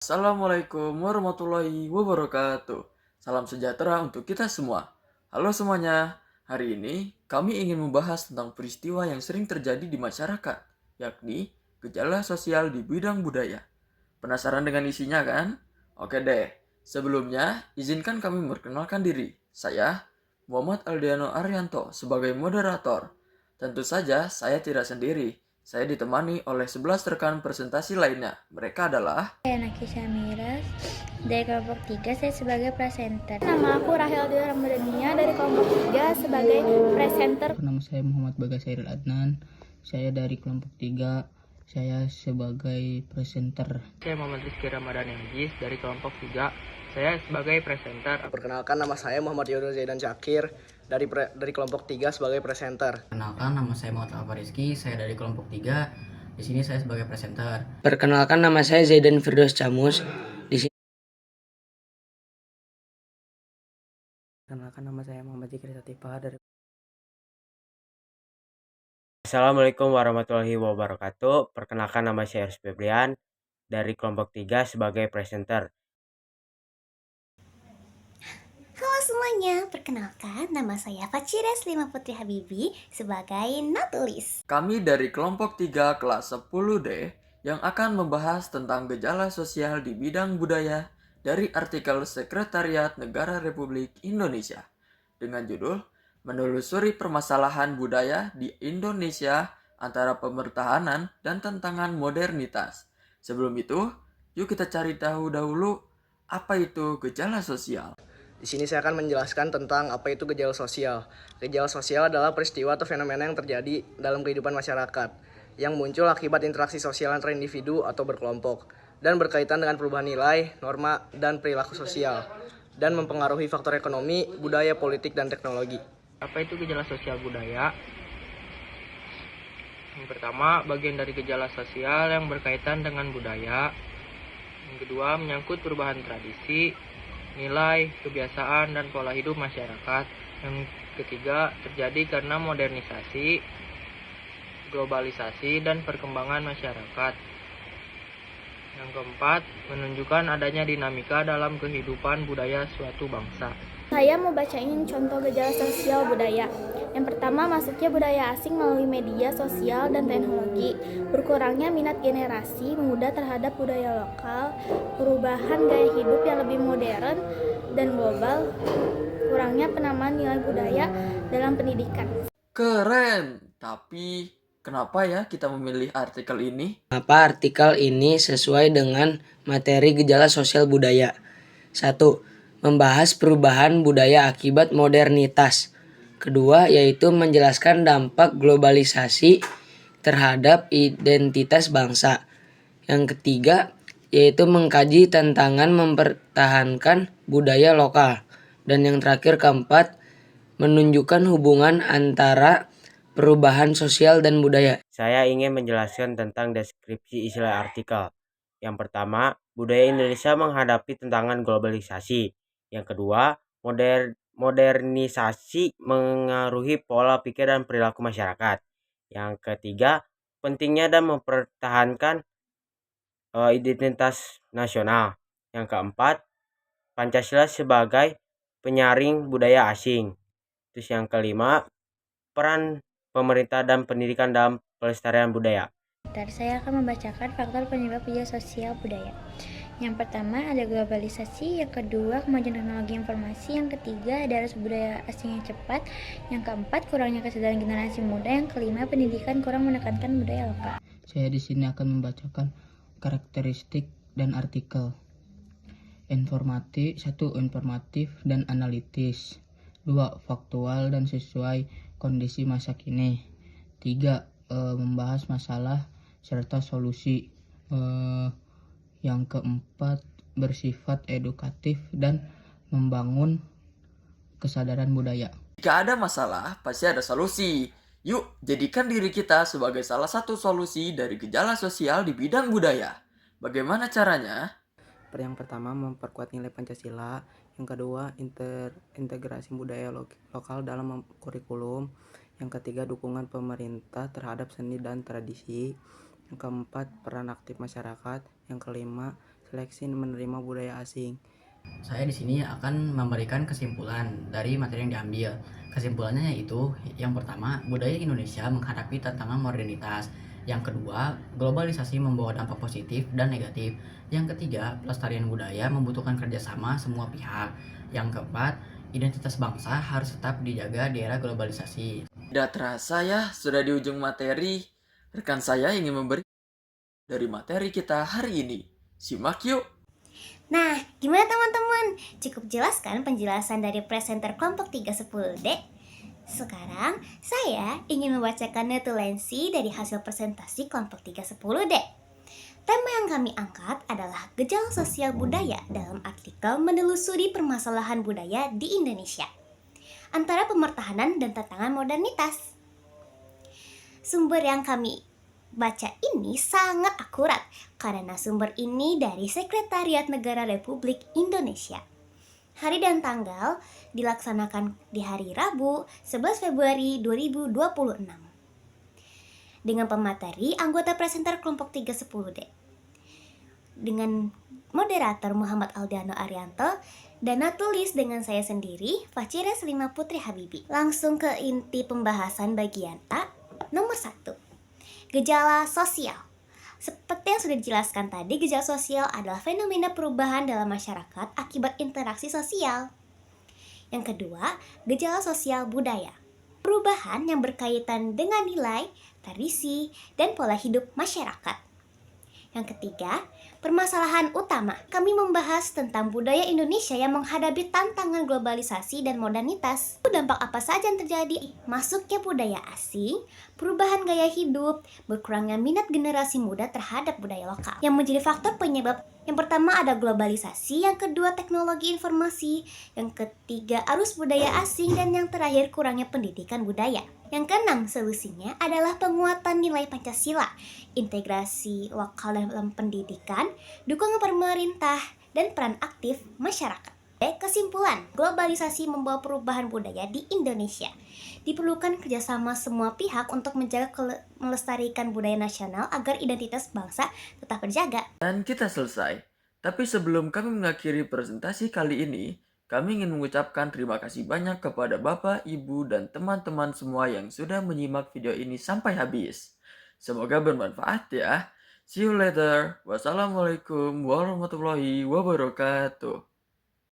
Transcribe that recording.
Assalamualaikum warahmatullahi wabarakatuh. Salam sejahtera untuk kita semua. Halo semuanya, hari ini kami ingin membahas tentang peristiwa yang sering terjadi di masyarakat, yakni gejala sosial di bidang budaya. Penasaran dengan isinya kan? Oke deh, sebelumnya izinkan kami memperkenalkan diri. Saya Muhammad Aldiano Arianto sebagai moderator. Tentu saja saya tidak sendiri. Saya ditemani oleh 11 rekan presentasi lainnya. Mereka adalah Saya Nakisha Miras dari kelompok 3, saya sebagai presenter. Nama aku Rahel Dwi Ramadhania dari kelompok 3 sebagai presenter. Nama saya Muhammad Bagasairil Adnan. Saya dari kelompok 3. Saya sebagai presenter. Saya Muhammad Rizky Ramadan Yanggis dari kelompok 3. Saya sebagai presenter. Perkenalkan, nama saya Muhammad Yodul Zaidan Syakir dari kelompok 3 sebagai presenter. Perkenalkan, nama saya Muhammad Alfa Rizky, saya dari kelompok 3. Di sini saya sebagai presenter. Perkenalkan, nama saya Zaidan Firdaus Camus. Di sini. Perkenalkan, nama saya Muhammad Zikri Satifah dari. Assalamualaikum warahmatullahi wabarakatuh. Perkenalkan, nama saya Ers Febrian dari kelompok 3 sebagai presenter. Halo semuanya, perkenalkan nama saya Fachira Slima Putri Habibi sebagai Natulis. kami dari kelompok 3 kelas 10D yang akan membahas tentang gejala sosial di bidang budaya dari artikel Sekretariat Negara Republik Indonesia dengan judul Menelusuri Permasalahan Budaya di Indonesia antara Pemertahanan dan Tantangan Modernitas. Sebelum itu, yuk kita cari tahu dahulu apa itu gejala sosial. Di sini saya akan menjelaskan tentang apa itu gejala sosial. Gejala sosial adalah peristiwa atau fenomena yang terjadi dalam kehidupan masyarakat yang muncul akibat interaksi sosial antara individu atau berkelompok dan berkaitan dengan perubahan nilai, norma, dan perilaku sosial dan mempengaruhi faktor ekonomi, budaya, politik, dan teknologi. Apa itu gejala sosial budaya? Yang pertama, bagian dari gejala sosial yang berkaitan dengan budaya. Yang kedua, menyangkut perubahan tradisi, nilai, kebiasaan, dan pola hidup masyarakat. Yang ketiga, terjadi karena modernisasi, globalisasi, dan perkembangan masyarakat. Yang keempat, menunjukkan adanya dinamika dalam kehidupan budaya suatu bangsa. Saya mau bacain contoh gejala sosial budaya. Yang pertama, masuknya budaya asing melalui media sosial dan teknologi, berkurangnya minat generasi muda terhadap budaya lokal, perubahan gaya hidup yang lebih modern dan global, kurangnya penamaan nilai budaya dalam pendidikan. Keren, tapi kenapa ya kita memilih artikel ini? Kenapa artikel ini sesuai dengan materi gejala sosial budaya? 1. Membahas perubahan budaya akibat modernitas. Kedua, yaitu menjelaskan dampak globalisasi terhadap identitas bangsa. Yang ketiga, yaitu mengkaji tantangan mempertahankan budaya lokal. Dan yang terakhir, keempat, menunjukkan hubungan antara perubahan sosial dan budaya. Saya ingin menjelaskan tentang deskripsi istilah artikel. Yang pertama, budaya Indonesia menghadapi tantangan globalisasi. Yang kedua, modernisasi mengaruhi pola pikir dan perilaku masyarakat. Yang ketiga, pentingnya dan mempertahankan identitas nasional. Yang keempat, Pancasila sebagai penyaring budaya asing. Terus yang kelima, peran pemerintah dan pendidikan dalam pelestarian budaya. Saya akan membacakan faktor penyebab gejala sosial budaya. Yang pertama ada globalisasi, yang kedua kemajuan teknologi informasi, yang ketiga ada arus budaya asing yang cepat, yang keempat kurangnya kesadaran generasi muda, yang kelima pendidikan kurang menekankan budaya lokal. Saya di sini akan membacakan karakteristik dan artikel. 1. Informatif dan analitis. 2. Faktual dan sesuai kondisi masa kini. 3. Membahas masalah serta solusi. Yang keempat, bersifat edukatif dan membangun kesadaran budaya. Jika ada masalah, pasti ada solusi. Yuk, jadikan diri kita sebagai salah satu solusi dari gejala sosial di bidang budaya. Bagaimana caranya? Yang pertama, memperkuat nilai Pancasila. Yang kedua, integrasi budaya lokal dalam kurikulum. Yang ketiga, dukungan pemerintah terhadap seni dan tradisi. Yang keempat, peran aktif masyarakat. Yang kelima, seleksi menerima budaya asing. Saya di sini akan memberikan kesimpulan dari materi yang diambil. Kesimpulannya yaitu yang pertama, budaya Indonesia menghadapi tantangan modernitas. Yang kedua, globalisasi membawa dampak positif dan negatif. Yang ketiga, pelestarian budaya membutuhkan kerjasama semua pihak. Yang keempat, identitas bangsa harus tetap dijaga di era globalisasi. Tidak terasa ya, sudah di ujung materi. Rekan saya ingin memberi dari materi kita hari ini. Simak yuk! Nah, gimana teman-teman? Cukup jelas kan penjelasan dari presenter kelompok 310D? Sekarang, saya ingin membacakan notulensi dari hasil presentasi kelompok 310D. Tema yang kami angkat adalah gejala sosial budaya dalam artikel menelusuri permasalahan budaya di Indonesia antara pemertahanan dan tantangan modernitas. Sumber yang kami baca ini sangat akurat karena sumber ini dari Sekretariat Negara Republik Indonesia. Hari dan tanggal dilaksanakan di hari Rabu 11 Februari 2026. Dengan pemateri anggota presenter kelompok 310D. Dengan moderator Muhammad Aldiano Arianto dan tulis dengan saya sendiri, Fachires 5 Putri Habibi. Langsung ke inti pembahasan bagian A, nomor 1. Gejala sosial. Seperti yang sudah dijelaskan tadi, gejala sosial adalah fenomena perubahan dalam masyarakat akibat interaksi sosial. Yang kedua, gejala sosial budaya. Perubahan yang berkaitan dengan nilai, tradisi, dan pola hidup masyarakat. Yang ketiga, permasalahan utama. Kami membahas tentang budaya Indonesia yang menghadapi tantangan globalisasi dan modernitas. Dampak apa saja yang terjadi? Masuknya budaya asing, perubahan gaya hidup, berkurangnya minat generasi muda terhadap budaya lokal. Yang menjadi faktor penyebab, yang pertama ada globalisasi, yang kedua teknologi informasi, yang ketiga arus budaya asing, dan yang terakhir kurangnya pendidikan budaya. Yang keenam, solusinya adalah penguatan nilai Pancasila, integrasi lokal dalam pendidikan, dukungan pemerintah, dan peran aktif masyarakat. Kesimpulan, globalisasi membawa perubahan budaya di Indonesia. Diperlukan kerjasama semua pihak untuk menjaga melestarikan budaya nasional agar identitas bangsa tetap terjaga. Dan kita selesai. Tapi sebelum kami mengakhiri presentasi kali ini, kami ingin mengucapkan terima kasih banyak kepada Bapak, Ibu, dan teman-teman semua yang sudah menyimak video ini sampai habis. Semoga bermanfaat ya. See you later. Wassalamualaikum warahmatullahi wabarakatuh.